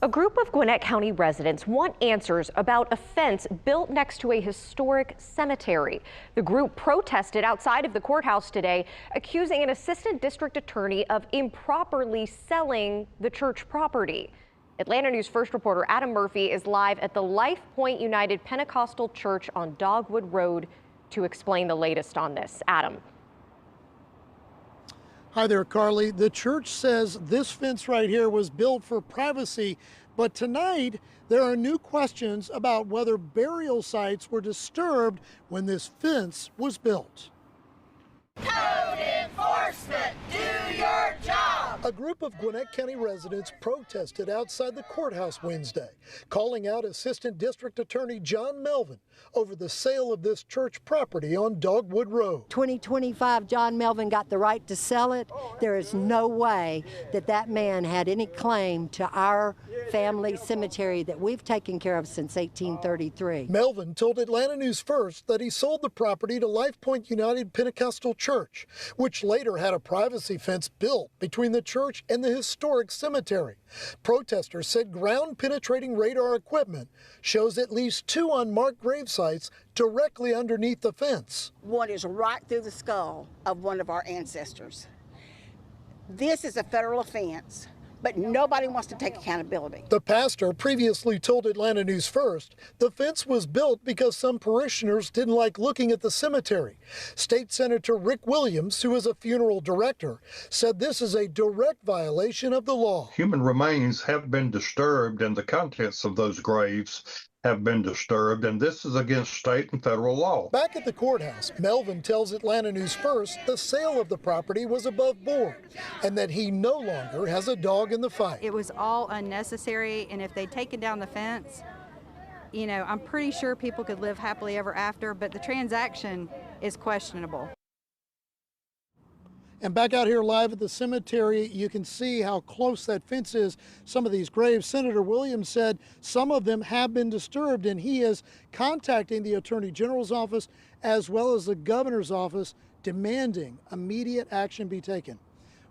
A group of Gwinnett County residents want answers about a fence built next to a historic cemetery. The group protested outside of the courthouse today, accusing an assistant district attorney of improperly selling the church property. Atlanta News First reporter Adam Murphy is live at the Life Point United Pentecostal Church on Dogwood Road to explain the latest on this. Adam. Hi there, Carly. The church says this fence right here was built for privacy, but tonight there are new questions about whether burial sites were disturbed when this fence was built. Code enforcement, do your job! A group of Gwinnett County residents protested outside the courthouse Wednesday, calling out Assistant District Attorney John Melvin over the sale of this church property on Dogwood Road. 2025, John Melvin got the right to sell it. There is no way that that man had any claim to our family cemetery that we've taken care of since 1833. Melvin told Atlanta News First that he sold the property to Life Point United Pentecostal Church, which later had a privacy fence built between the church and the historic cemetery. Protesters said ground-penetrating radar equipment shows at least 2 unmarked grave sites directly underneath the fence. One is right through the skull of one of our ancestors. This is a federal offense, but nobody wants to take accountability. The pastor previously told Atlanta News First the fence was built because some parishioners didn't like looking at the cemetery. State Senator Rick Williams, who is a funeral director, said this is a direct violation of the law. Human remains have been disturbed and the contents of those graves have been disturbed, and this is against state and federal law. Back at the courthouse, Melvin tells Atlanta News First the sale of the property was above board and that he no longer has a dog in the fight. It was all unnecessary, and if they'd taken down the fence, you know, I'm pretty sure people could live happily ever after, but the transaction is questionable. And back out here live at the cemetery, you can see how close that fence is. Some of these graves, Senator Williams said some of them have been disturbed, and he is contacting the Attorney General's office as well as the governor's office, demanding immediate action be taken.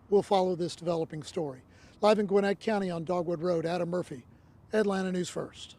We'll follow this developing story. Live in Gwinnett County on Dogwood Road, Adam Murphy, Atlanta News First.